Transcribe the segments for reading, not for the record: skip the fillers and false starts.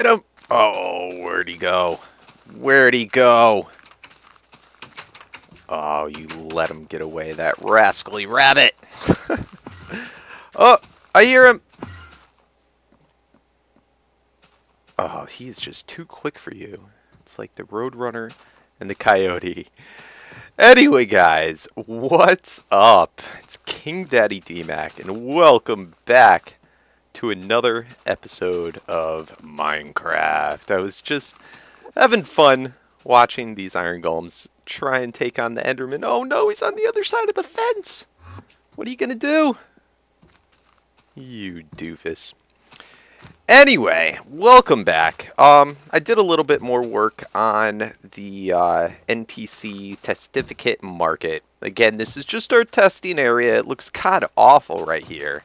Get him! Oh, where'd he go? Where'd he go? Oh, you let him get away, that rascally rabbit! Oh, I hear him! Oh, he's just too quick for you. It's like the Roadrunner and the Coyote. Anyway, guys, what's up? It's KingDaddyDMAC, and welcome back to another episode of Minecraft. I was just having fun watching these iron golems try and take on the Enderman. Oh no, he's on the other side of the fence! What are you gonna do? You doofus. Anyway, welcome back. I did a little bit more work on the NPC testificate market. Again, this is just our testing area. It looks kind of awful right here.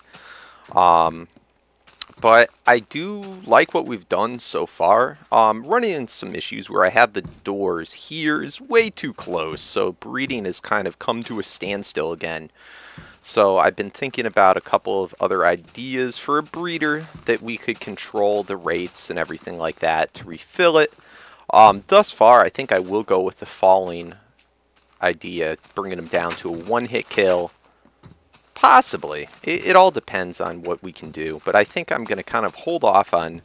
But I do like what we've done so far. Running into some issues where I have the doors here is way too close, so breeding has kind of come to a standstill again. So I've been thinking about a couple of other ideas for a breeder that we could control the rates and everything like that to refill it. Thus far, I think I will go with the falling idea, bringing them down to a one-hit kill. Possibly. It all depends on what we can do, but I think I'm going to kind of hold off on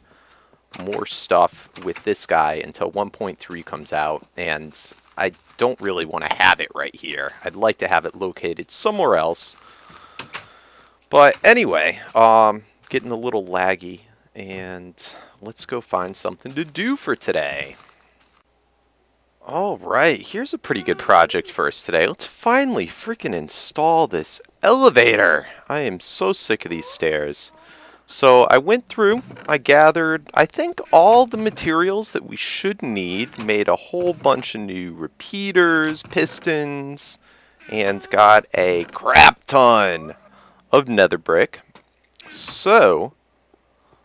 more stuff with this guy until 1.3 comes out, and I don't really want to have it right here. I'd like to have it located somewhere else. But anyway, getting a little laggy, and let's go find something to do for today. Alright, here's a pretty good project for us today. Let's finally freaking install this elevator. I am so sick of these stairs. So I went through, I gathered, I think, all the materials that we should need, made a whole bunch of new repeaters, pistons, and got a crap ton of nether brick. So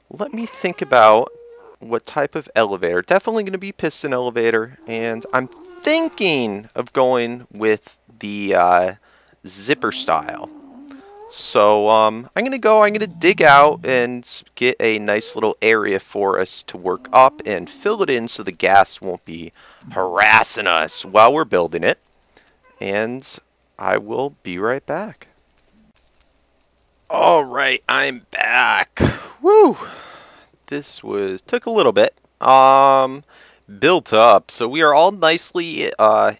let me think about what type of elevator. Definitely going to be piston elevator, and I'm thinking of going with the zipper style. So I'm going to dig out and get a nice little area for us to work up and fill it in so the gas won't be harassing us while we're building it. And I will be right back. Alright, I'm back. Woo! This took a little bit. Built up. So we are all nicely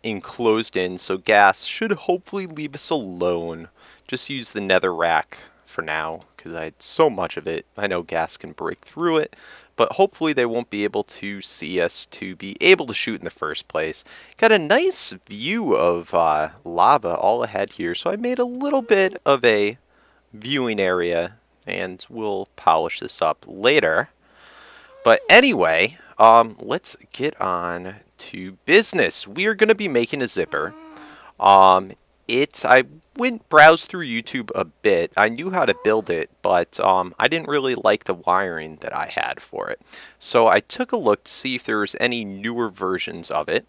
enclosed in, so gas should hopefully leave us alone. Just use the nether rack for now, because I had so much of it. I know gas can break through it, but hopefully they won't be able to see us to be able to shoot in the first place. Got a nice view of lava all ahead here, so I made a little bit of a viewing area, and we'll polish this up later. But anyway, let's get on to business. We are going to be making a zipper. I went browse through YouTube a bit. I knew how to build it, but I didn't really like the wiring that I had for it. So I took a look to see if there was any newer versions of it,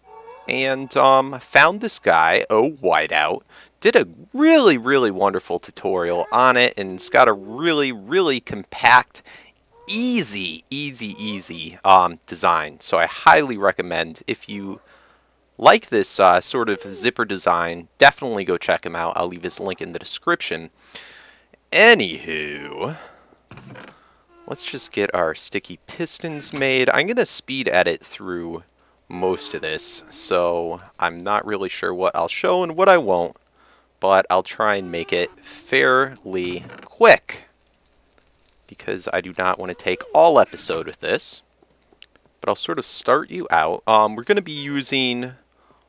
and found this guy, Whiteout. Did a really, really wonderful tutorial on it, and it's got a really, really compact, easy design. So I highly recommend, if you like this sort of zipper design, definitely go check him out. I'll leave his link in the description. Anywho, let's just get our sticky pistons made. I'm going to speed edit through most of this, so I'm not really sure what I'll show and what I won't, but I'll try and make it fairly quick, because I do not want to take all episode with this. But I'll sort of start you out. We're going to be using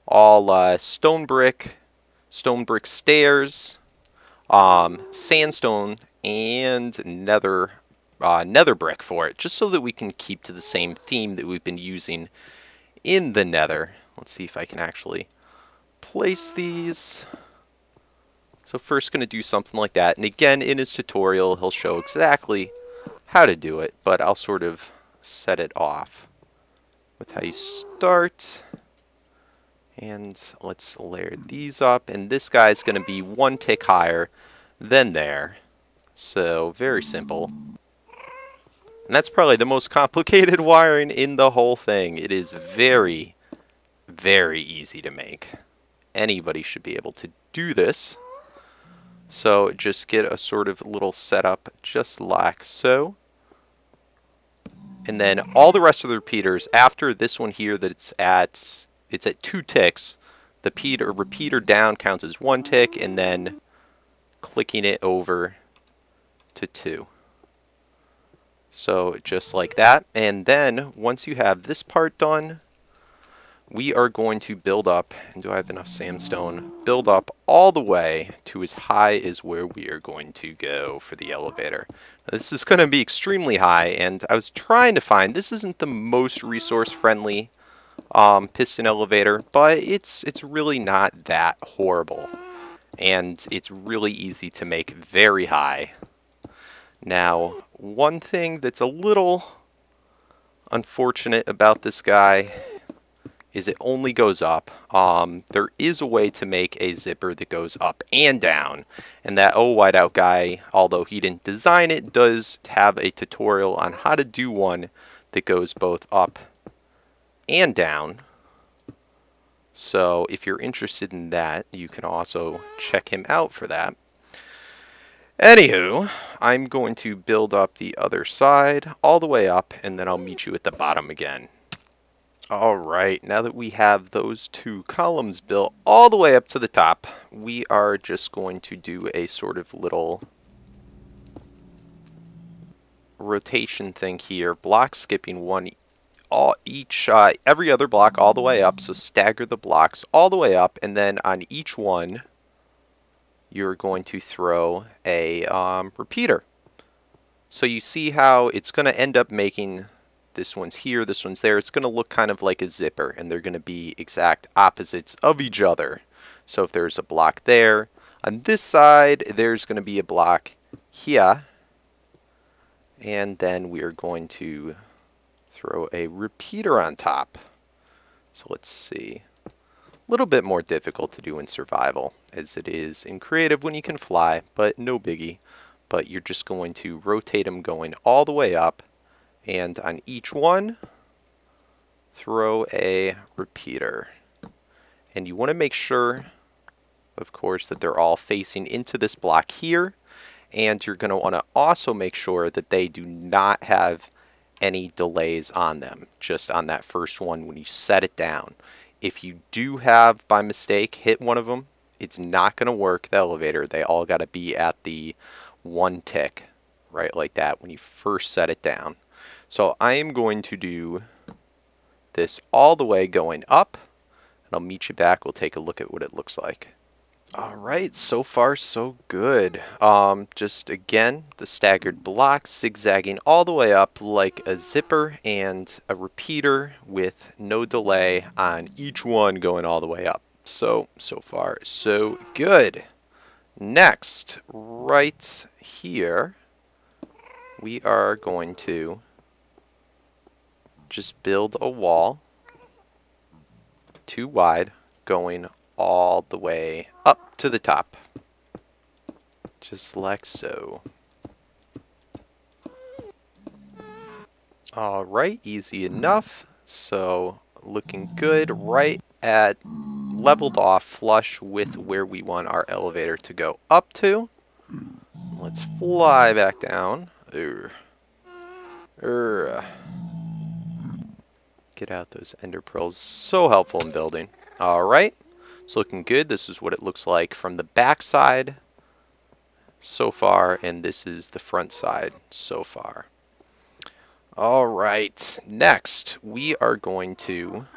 all stone brick stairs, sandstone, and nether brick for it, just so that we can keep to the same theme that we've been using in the nether. Let's see if I can actually place these. So first going to do something like that, and again in his tutorial he'll show exactly how to do it, but I'll sort of set it off with how you start. And let's layer these up, and this guy's going to be one tick higher than there. So very simple. And that's probably the most complicated wiring in the whole thing. It is very, very easy to make. Anybody should be able to do this. So just get a sort of little setup just like so. And then all the rest of the repeaters, after this one here that it's at 2 ticks, the repeater down counts as 1 tick, and then clicking it over to 2. So just like that. And then once you have this part done, we are going to build up, and do I have enough sandstone? Build up all the way to as high as where we are going to go for the elevator. Now, this is going to be extremely high, and I was trying to find, this isn't the most resource friendly piston elevator, but it's really not that horrible. And it's really easy to make very high. Now, one thing that's a little unfortunate about this guy is it only goes up. There is a way to make a zipper that goes up and down. And that Whiteout guy, although he didn't design it, does have a tutorial on how to do one that goes both up and down. So if you're interested in that, you can also check him out for that. Anywho, I'm going to build up the other side all the way up, and then I'll meet you at the bottom again. Alright, now that we have those 2 columns built all the way up to the top, we are just going to do a sort of little rotation thing here. Block skipping one every other block all the way up, so stagger the blocks all the way up, and then on each one you're going to throw a repeater. So you see how it's going to end up making this one's here, this one's there. It's going to look kind of like a zipper, and they're going to be exact opposites of each other. So if there's a block there, on this side, there's going to be a block here. And then we're going to throw a repeater on top. So let's see. A little bit more difficult to do in survival as it is in creative when you can fly, but no biggie. But you're just going to rotate them going all the way up. And on each one, throw a repeater. And you want to make sure, of course, that they're all facing into this block here. And you're going to want to also make sure that they do not have any delays on them, just on that first one when you set it down. If you do have, by mistake, hit one of them, it's not going to work, the elevator. They all got to be at the 1 tick, right like that, when you first set it down. So I am going to do this all the way going up, and I'll meet you back. We'll take a look at what it looks like. Alright, so far so good. Just again, the staggered blocks zigzagging all the way up like a zipper, and a repeater with no delay on each one going all the way up. So far so good. Next, right here, we are going to just build a wall 2 wide going all the way up to the top, just like so. Alright, easy enough. So looking good, right at leveled off flush with where we want our elevator to go up to. Let's fly back down. Get out those ender pearls. So helpful in building. Alright, it's looking good. This is what it looks like from the back side so far, and this is the front side so far. Alright, next we are going to,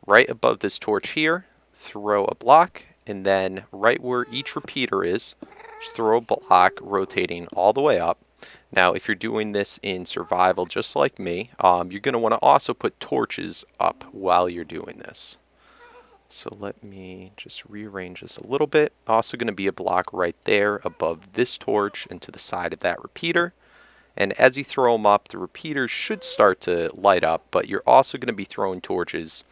right above this torch here, throw a block, and then right where each repeater is, just throw a block rotating all the way up. Now, if you're doing this in survival just like me, you're going to want to also put torches up while you're doing this. So let me just rearrange this a little bit. Also going to be a block right there above this torch and to the side of that repeater. And as you throw them up, the repeaters should start to light up, but you're also going to be throwing torches.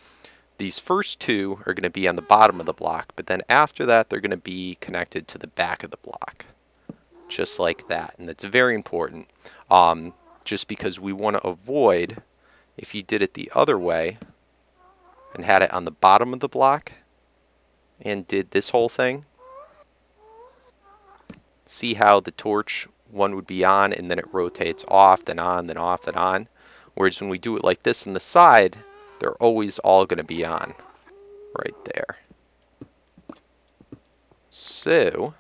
These first 2 are going to be on the bottom of the block, but then after that, they're going to be connected to the back of the block. Just like that, and that's very important. just because we want to avoid, if you did it the other way and had it on the bottom of the block and did this whole thing, see how the torch one would be on and then it rotates off, then on, then off, then on. Whereas when we do it like this on the side, they're always all going to be on right there. So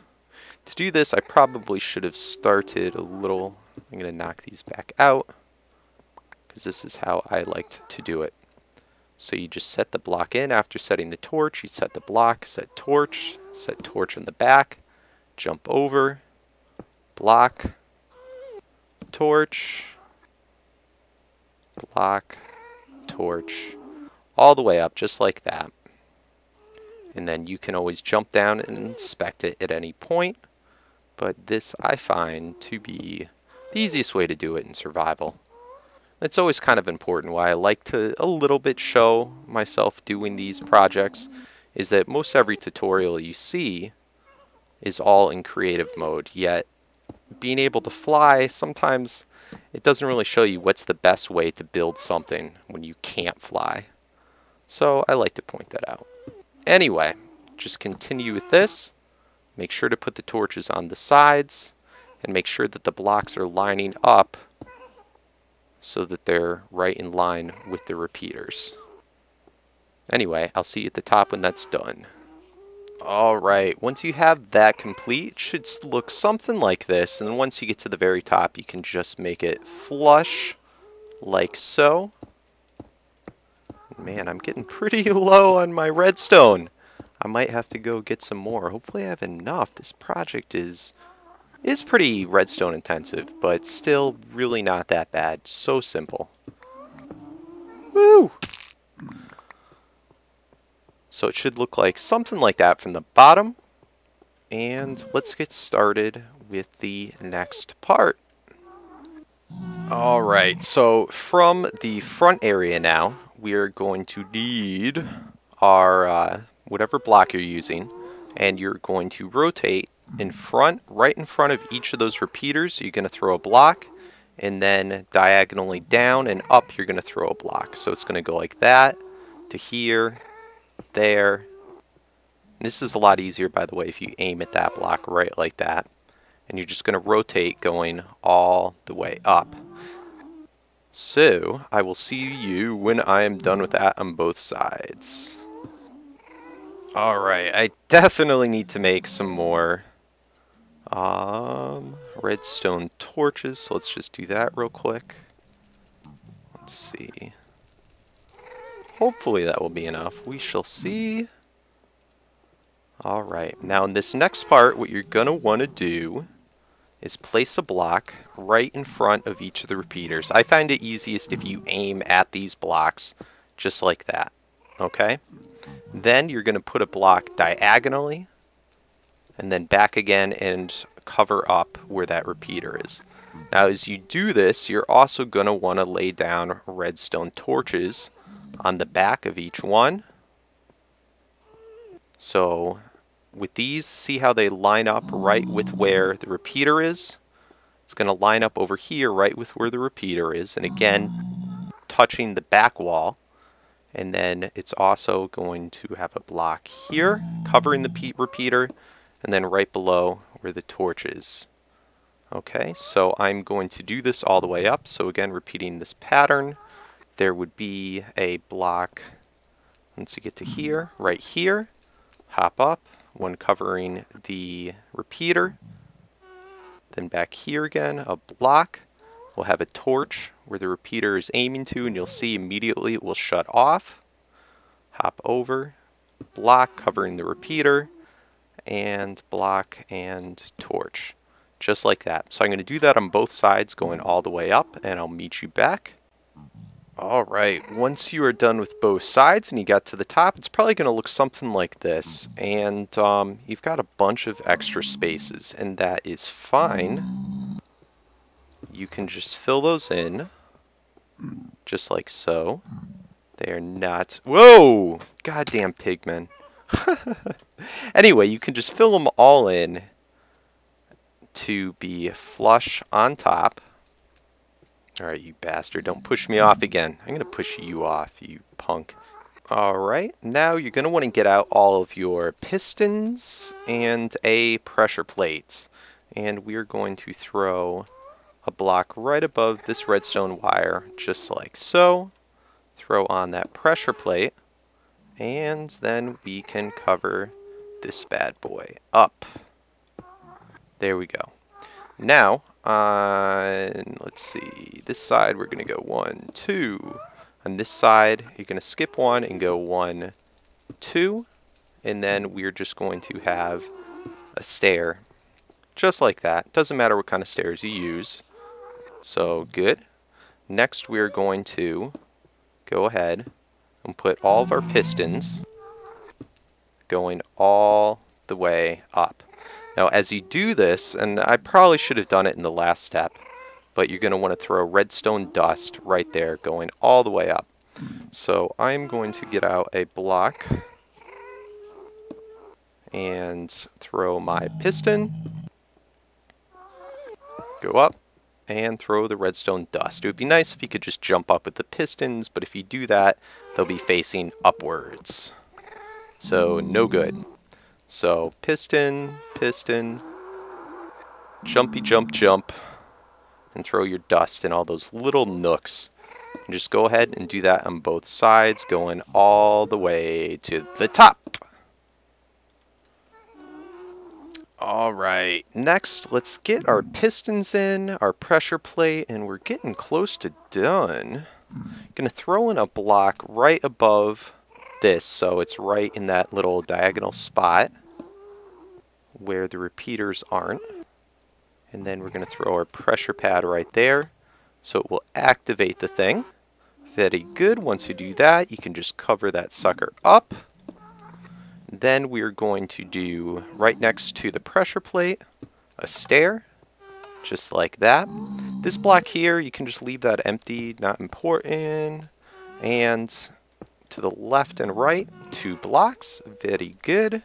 to do this, I probably should have started a little. I'm going to knock these back out because this is how I liked to do it. So you just set the block in after setting the torch. You set the block, set torch in the back, jump over, block, torch, block, torch, all the way up just like that. And then you can always jump down and inspect it at any point. But this I find to be the easiest way to do it in survival. It's always kind of important why I like to a little bit show myself doing these projects is that most every tutorial you see is all in creative mode, yet being able to fly, sometimes it doesn't really show you what's the best way to build something when you can't fly. So I like to point that out. Anyway, just continue with this. Make sure to put the torches on the sides and make sure that the blocks are lining up so that they're right in line with the repeaters. Anyway, I'll see you at the top when that's done. Alright, once you have that complete, it should look something like this. And then once you get to the very top, you can just make it flush like so. Man, I'm getting pretty low on my redstone. I might have to go get some more. Hopefully I have enough. This project is pretty redstone intensive, but still really not that bad. So simple. Woo! So it should look like something like that from the bottom. And let's get started with the next part. Alright, so from the front area now, we're going to need our whatever block you're using, and you're going to rotate in front, right in front of each of those repeaters. You're going to throw a block, and then diagonally down and up you're going to throw a block. So it's going to go like that to here, there. And this is a lot easier, by the way, if you aim at that block right like that. And you're just going to rotate going all the way up. So I will see you when I am done with that on both sides. Alright, I definitely need to make some more redstone torches, so let's just do that real quick. Let's see. Hopefully that will be enough. We shall see. Alright, now in this next part, what you're going to want to do is place a block right in front of each of the repeaters. I find it easiest if you aim at these blocks, just like that. Okay? Then you're going to put a block diagonally, and then back again and cover up where that repeater is. Now as you do this, you're also going to want to lay down redstone torches on the back of each one. So with these, see how they line up right with where the repeater is? It's going to line up over here right with where the repeater is, and again touching the back wall. And then it's also going to have a block here covering the repeater, and then right below where the torch is. Okay, so I'm going to do this all the way up. So again, repeating this pattern, there would be a block once you get to here, right here, hop up, one covering the repeater, then back here again, a block. We'll have a torch where the repeater is aiming to, and you'll see immediately it will shut off. Hop over, block covering the repeater, and block and torch. Just like that. So I'm going to do that on both sides going all the way up, and I'll meet you back. Alright, once you are done with both sides and you got to the top, it's probably going to look something like this. And you've got a bunch of extra spaces, and that is fine. You can just fill those in, just like so. They are not... Whoa! Goddamn pigmen. Anyway, you can just fill them all in to be flush on top. Alright, you bastard, don't push me off again. I'm going to push you off, you punk. Alright, now you're going to want to get out all of your pistons and a pressure plate. And we're going to throw a block right above this redstone wire, just like so. Throw on that pressure plate, and then we can cover this bad boy up. There we go. Now, let's see, this side we're going to go 1, 2. On this side, you're going to skip 1 and go 1, 2. And then we're just going to have a stair, just like that. Doesn't matter what kind of stairs you use. So, good. Next, we're going to go ahead and put all of our pistons going all the way up. Now, as you do this, and I probably should have done it in the last step, but you're going to want to throw redstone dust right there going all the way up. So I'm going to get out a block and throw my piston, go up, and throw the redstone dust. It would be nice if you could just jump up with the pistons, but if you do that, they'll be facing upwards. So no good. So piston, piston, jumpy jump jump, and throw your dust in all those little nooks. And just go ahead and do that on both sides, going all the way to the top. Alright, next let's get our pistons in, our pressure plate, and we're getting close to done. Gonna throw in a block right above this, so it's right in that little diagonal spot where the repeaters aren't. And then we're going to throw our pressure pad right there, so it will activate the thing. Very good. Once you do that, you can just cover that sucker up. Then we're going to do, right next to the pressure plate, a stair, just like that. This block here, you can just leave that empty, not important. And to the left and right, 2 blocks. Very good.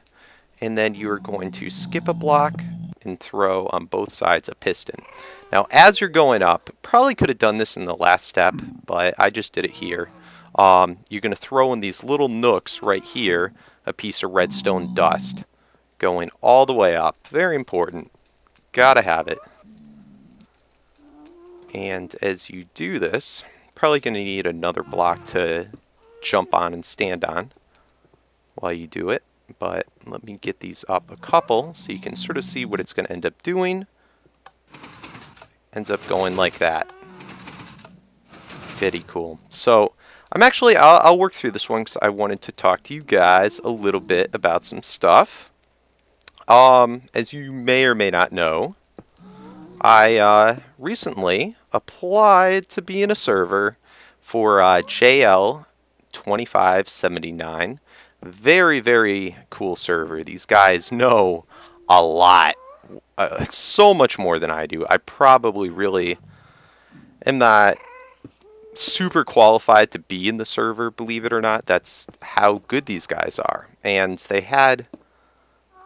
And then you're going to skip a block and throw on both sides a piston. Now, as you're going up, probably could have done this in the last step, but I just did it here. You're going to throw in these little nooks right here a piece of redstone dust going all the way up. Very important. Gotta have it. And as you do this, probably going to need another block to jump on and stand on while you do it. But let me get these up a couple so you can sort of see what it's going to end up doing. Ends up going like that. Very cool. So I'll work through this one because I wanted to talk to you guys a little bit about some stuff. As you may or may not know, I recently applied to be in a server for JL 2579. Very, very cool server. These guys know a lot. So much more than I do. I probably really am not super qualified to be in the server, believe it or not. That's how good these guys are. And they had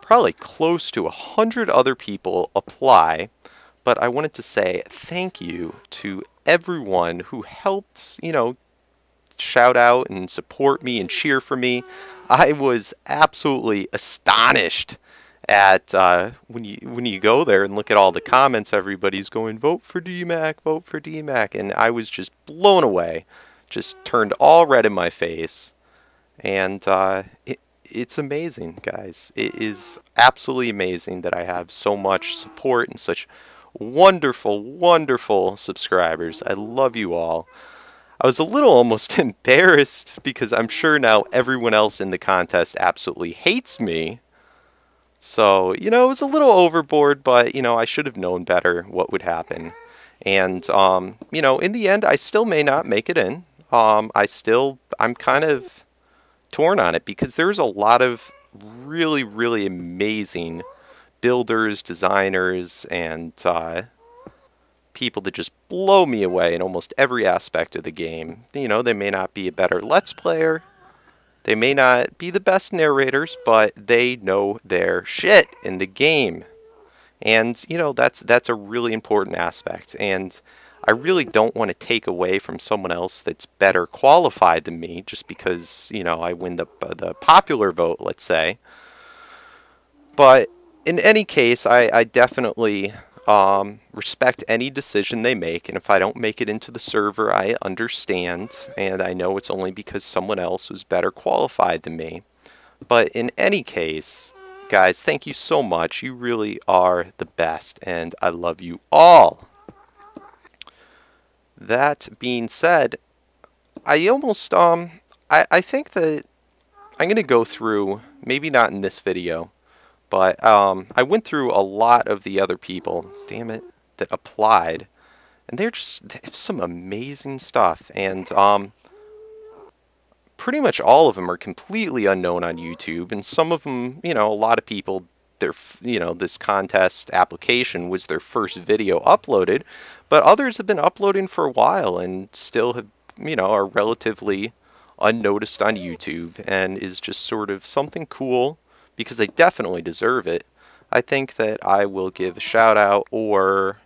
probably close to 100 other people apply. But I wanted to say thank you to everyone who helped, shout out and support me and cheer for me. I was absolutely astonished at when you go there and look at all the comments. Everybody's going, vote for DMAC, vote for DMAC, and I was just blown away, just turned all red in my face. And it's amazing, guys. It is absolutely amazing that I have so much support and such wonderful, wonderful subscribers. I love you all. I was a little almost embarrassed because I'm sure now everyone else in the contest absolutely hates me. So, it was a little overboard, but, I should have known better what would happen. And, in the end, I still may not make it in. I'm kind of torn on it because there's a lot of really, really amazing builders, designers, and people that just blow me away in almost every aspect of the game. They may not be a better Let's Player. They may not be the best narrators, but they know their shit in the game. And, that's a really important aspect. And I really don't want to take away from someone else that's better qualified than me just because, you know, I win the popular vote, let's say. But in any case, I definitely respect any decision they make, and if I don't make it into the server, I understand, and I know it's only because someone else was better qualified than me. But in any case, guys, thank you so much. You really are the best, and I love you all. That being said, I almost, I think that I'm going to go through, maybe not in this video, but I went through a lot of the other people, damn it, that applied, and they have some amazing stuff, and pretty much all of them are completely unknown on YouTube, and some of them, you know, a lot of people, this contest application was their first video uploaded, but others have been uploading for a while and still have, you know, are relatively unnoticed on YouTube, and is just sort of something cool because they definitely deserve it. I think that I will give a shout out or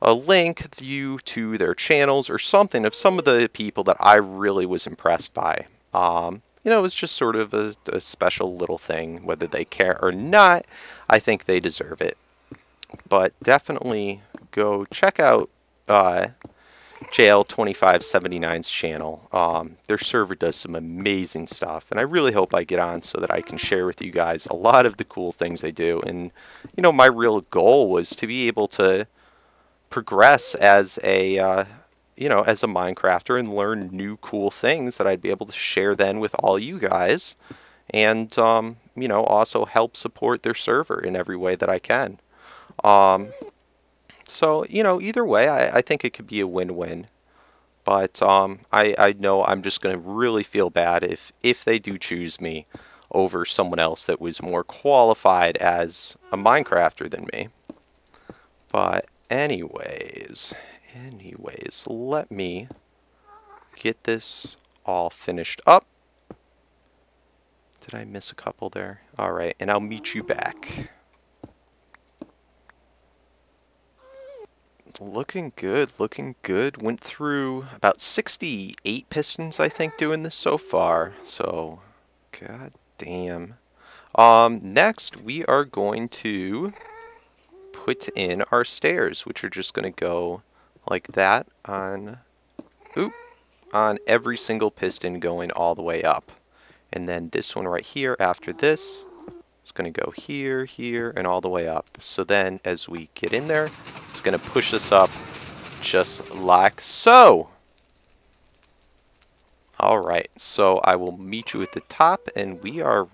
a link you to their channels or something of some of the people that I really was impressed by. You know, it was just sort of a special little thing. Whether they care or not, I think they deserve it. But definitely go check out JL2579's channel. Their server does some amazing stuff, and I really hope I get on so that I can share with you guys a lot of the cool things they do. And, you know, my real goal was to be able to progress as a you know, as a Minecrafter and learn new cool things that I'd be able to share then with all you guys, and you know, also help support their server in every way that I can. So, you know, either way, I think it could be a win-win. But I know I'm just going to really feel bad if they do choose me over someone else that was more qualified as a Minecrafter than me. But anyways, let me get this all finished up. Did I miss a couple there? Alright, and I'll meet you back. Looking good, looking good. Went through about 68 pistons, I think, doing this so far. So, god damn. Next, we are going to put in our stairs, which are just going to go like that on every single piston going all the way up. And then this one right here after this is going to go here, here, and all the way up. So then as we get in there, it's going to push us up just like so. Alright, so I will meet you at the top, and we are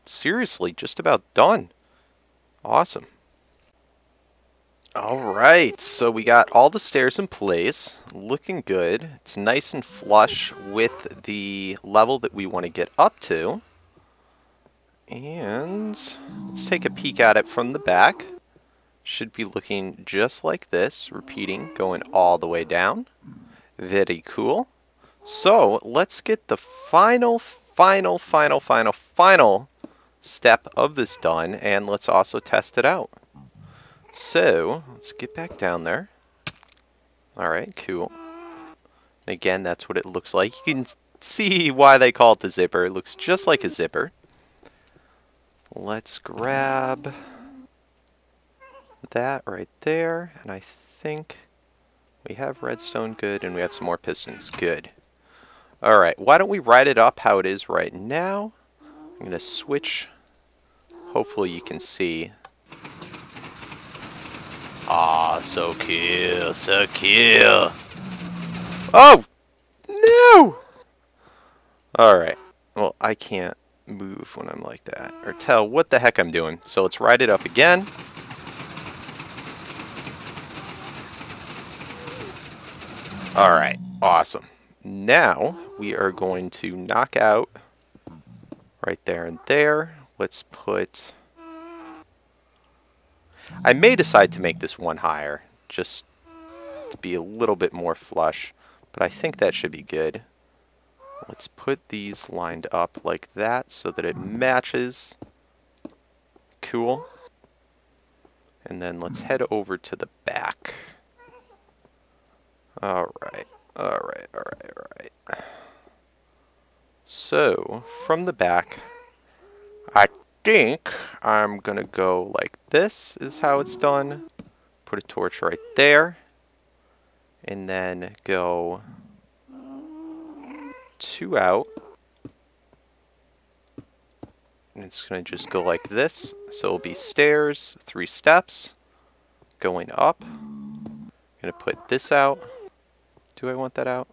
seriously just about done. Awesome. Alright, so we got all the stairs in place, looking good. It's nice and flush with the level that we want to get up to. And let's take a peek at it from the back. Should be looking just like this, repeating, going all the way down. Very cool. So let's get the final step of this done, and let's also test it out. So, let's get back down there. Alright, cool. And again, that's what it looks like. You can see why they call it the zipper. It looks just like a zipper. Let's grab that right there. And I think we have redstone, good, and we have some more pistons, good. Alright, why don't we write it up how it is right now. I'm going to switch. Hopefully you can see. Aw, so cool, so cool. Oh! No! Alright. Well, I can't move when I'm like that, or tell what the heck I'm doing. So let's write it up again. Alright, awesome. Now, we are going to knock out right there and there. Let's put... I may decide to make this one higher, just to be a little bit more flush, but I think that should be good. Let's put these lined up like that so that it matches. Cool. And then let's head over to the back. Alright, alright, alright, alright. So, from the back, I think I'm gonna go like this is how it's done. Put a torch right there. And then go 2 out. And it's gonna just go like this. So it'll be stairs, 3 steps, going up. Gonna put this out. Do I want that out?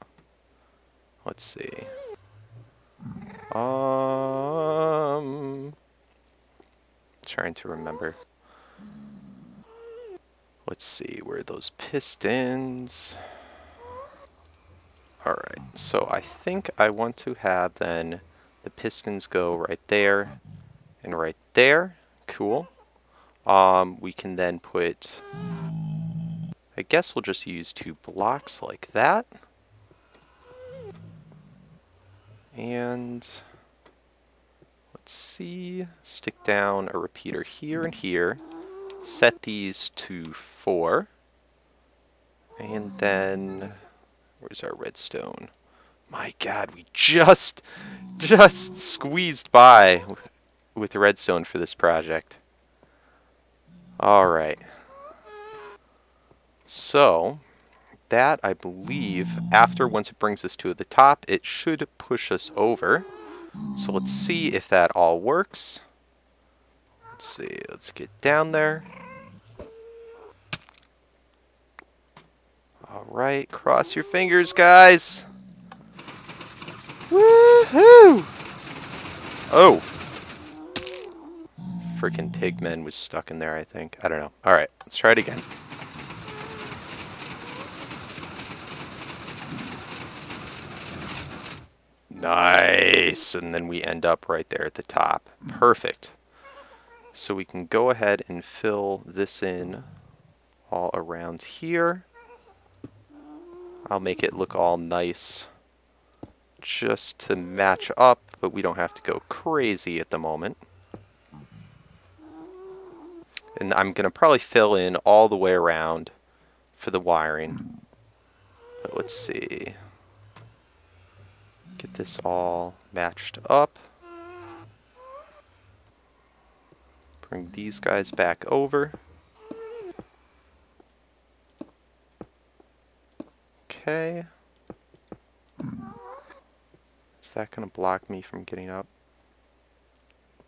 Let's see. Trying to remember. Let's see, where are those pistons? Alright, so I think I want to have then the pistons go right there and right there. Cool. We can then put, I guess we'll just use 2 blocks like that. And let's see, stick down a repeater here and here. Set these to 4. And then, where's our redstone? My God, we just squeezed by with the redstone for this project. Alright. So, that, I believe, once it brings us to the top, it should push us over. So let's see if that all works. Let's see, let's get down there. Alright, cross your fingers, guys. Woohoo! Oh. Freaking pigman was stuck in there, I think. I don't know. Alright, let's try it again. Nice! And then we end up right there at the top. Perfect. So we can go ahead and fill this in all around here. I'll make it look all nice just to match up, but we don't have to go crazy at the moment. And I'm going to probably fill in all the way around for the wiring. But let's see. Get this all matched up. Bring these guys back over. Okay. Is that going to block me from getting up?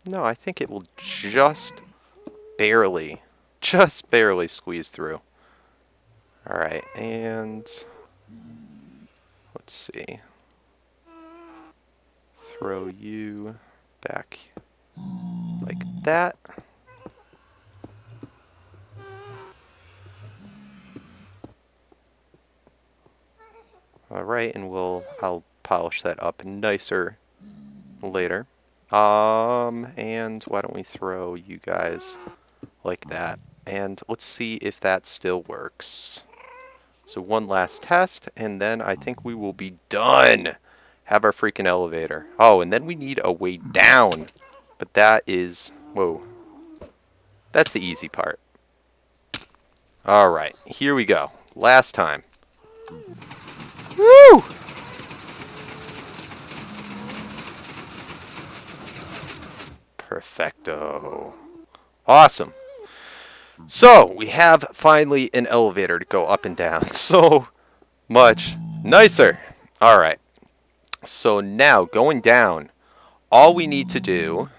No, I think it will just barely squeeze through. Alright, and let's see. Throw you back like that. Alright, and I'll polish that up nicer later. And why don't we throw you guys like that. And let's see if that still works. So one last test, and then I think we will be done. Have our freaking elevator. Oh, and then we need a way down. But that is, whoa. That's the easy part. Alright, here we go. Last time. Woo! Perfecto. Awesome. So, we have finally an elevator to go up and down. So much nicer. Alright. So now, going down, all we need to do,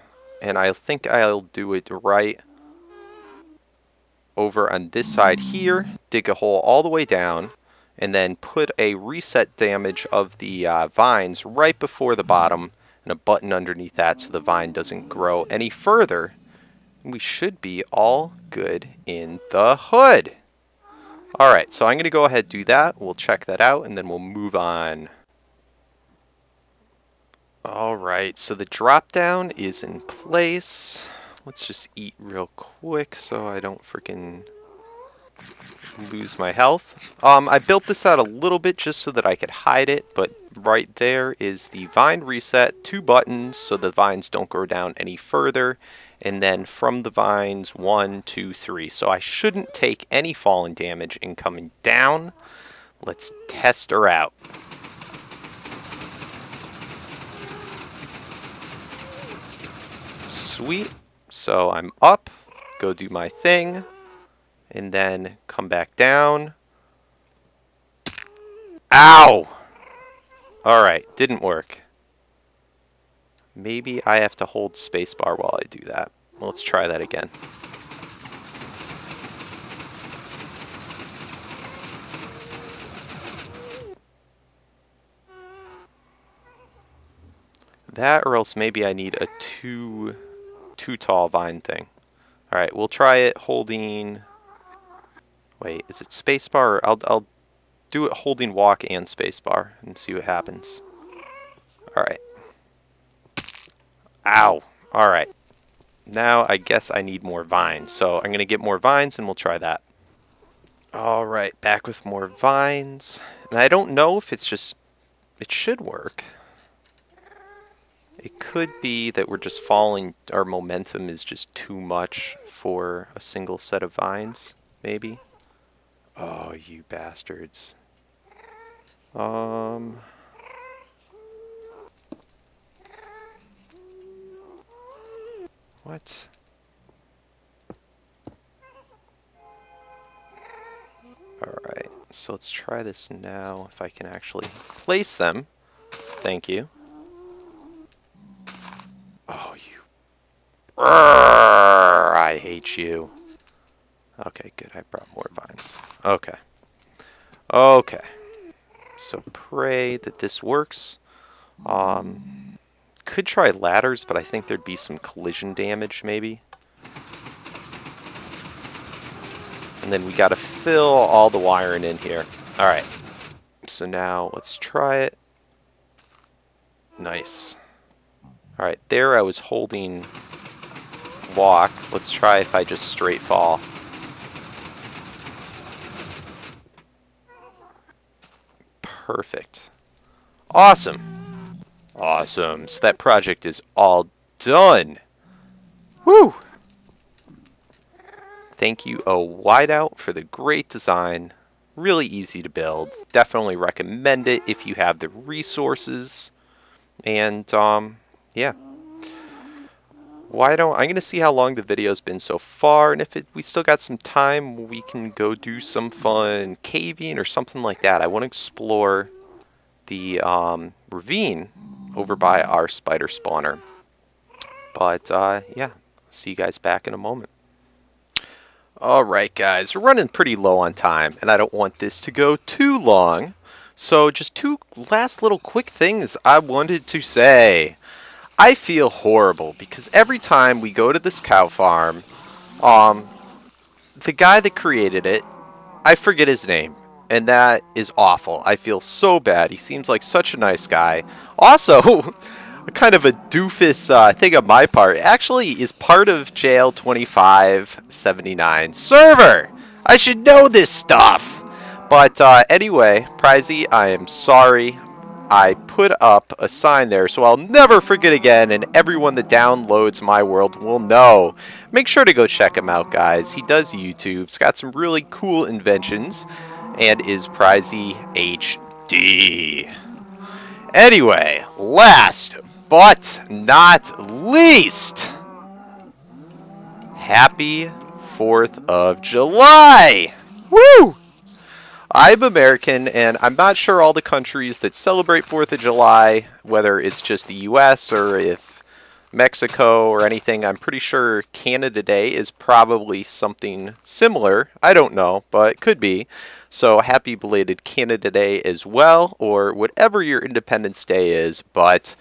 and I think I'll do it right over on this side here, dig a hole all the way down, and then put a reset damage of the vines right before the bottom, and a button underneath that so the vine doesn't grow any further. We should be all good in the hood. Alright, so I'm going to go ahead and do that. We'll check that out, and then we'll move on. Alright, so the drop down is in place. Let's just eat real quick so I don't freaking lose my health. I built this out a little bit just so that I could hide it, but right there is the vine reset, 2 buttons so the vines don't grow down any further, and then from the vines 1, 2, 3. So I shouldn't take any falling damage in coming down. Let's test her out. Sweet. So I'm up, go do my thing, and then come back down. Ow! Alright, didn't work. Maybe I have to hold spacebar while I do that. Let's try that again. That, or else maybe I need a too tall vine thing. Alright, we'll try it holding... Wait, is it spacebar? I'll do it holding walk and spacebar and see what happens. Alright. Ow! Alright. Now I guess I need more vines. So I'm going to get more vines and we'll try that. Alright, back with more vines. And I don't know if it's just... It should work. It could be that we're just falling, our momentum is just too much for a single set of vines, maybe. Oh, you bastards. What? Alright, so let's try this now, if I can actually place them. Thank you. Oh, you... I hate you. Okay, good. I brought more vines. Okay. Okay. So pray that this works. Could try ladders, but I think there'd be some collision damage, maybe. And then we gotta fill all the wiring in here. Alright. So now, let's try it. Nice. Alright, there I was holding walk. Let's try if I just straight fall. Perfect. Awesome. Awesome. So that project is all done. Woo! Thank you, Whiteout, for the great design. Really easy to build. Definitely recommend it if you have the resources. And, yeah. I'm going to see how long the video's been so far, and if we still got some time, we can go do some fun caving or something like that. I want to explore the ravine over by our spider spawner. But, yeah, see you guys back in a moment. Alright guys, we're running pretty low on time, and I don't want this to go too long. So just two last little quick things I wanted to say. I feel horrible because every time we go to this cow farm, the guy that created it, I forget his name, and that is awful. I feel so bad. He seems like such a nice guy. Also, kind of a doofus thing on my part, actually is part of JL2579 server. I should know this stuff. But anyway, Prizey, I am sorry. I put up a sign there so I'll never forget again, and everyone that downloads my world will know. Make sure to go check him out, guys. He does YouTube. He's got some really cool inventions, and is Prizey HD. Anyway, last but not least, happy 4th of July! Woo! I'm American, and I'm not sure all the countries that celebrate 4th of July, whether it's just the US or if Mexico or anything. I'm pretty sure Canada Day is probably something similar. I don't know, but it could be. So happy belated Canada Day as well, or whatever your Independence Day is. But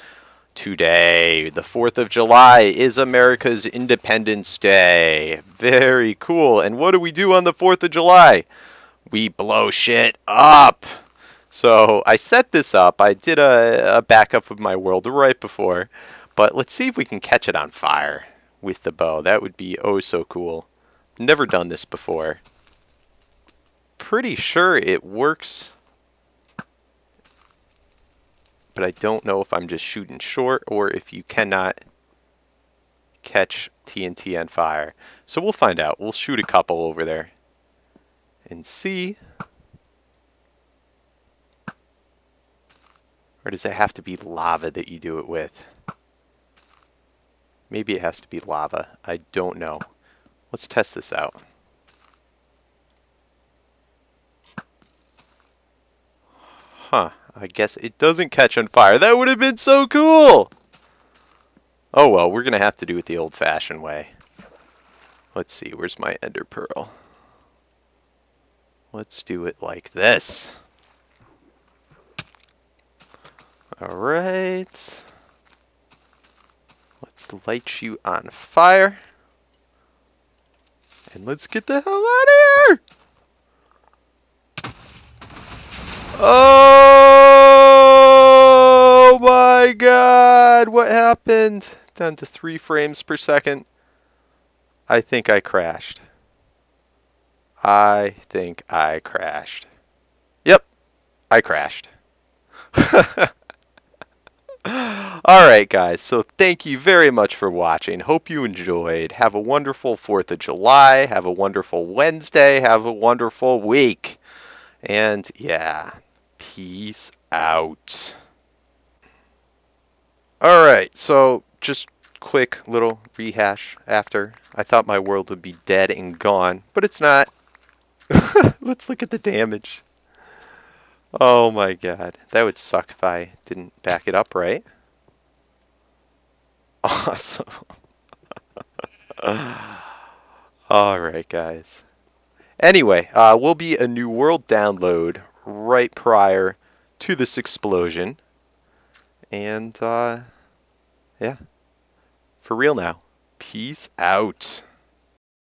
today, the 4th of July, is America's Independence Day. Very cool. And what do we do on the 4th of July? We blow shit up. So I set this up. I did a backup of my world right before. But let's see if we can catch it on fire with the bow. That would be oh so cool. Never done this before. Pretty sure it works. But I don't know if I'm just shooting short or if you cannot catch TNT on fire. So we'll find out. We'll shoot a couple over there and see. Or does it have to be lava that you do it with? Maybe it has to be lava. I don't know. Let's test this out. Huh. I guess it doesn't catch on fire. That would have been so cool! Oh well, we're going to have to do it the old-fashioned way. Let's see, where's my ender pearl? Let's do it like this. Alright. Let's light you on fire. And let's get the hell out of here! Oh my god! What happened? Down to 3 frames per second. I think I crashed. I think I crashed. Yep, I crashed. Alright guys, so thank you very much for watching. Hope you enjoyed. Have a wonderful 4th of July. Have a wonderful Wednesday. Have a wonderful week. And yeah, peace out. Alright, so just quick little rehash after. I thought my world would be dead and gone, but it's not. Let's look at the damage. Oh my god. That would suck if I didn't back it up right. Awesome. Alright guys. Anyway, will be a new world download right prior to this explosion. And, yeah. For real now. Peace out.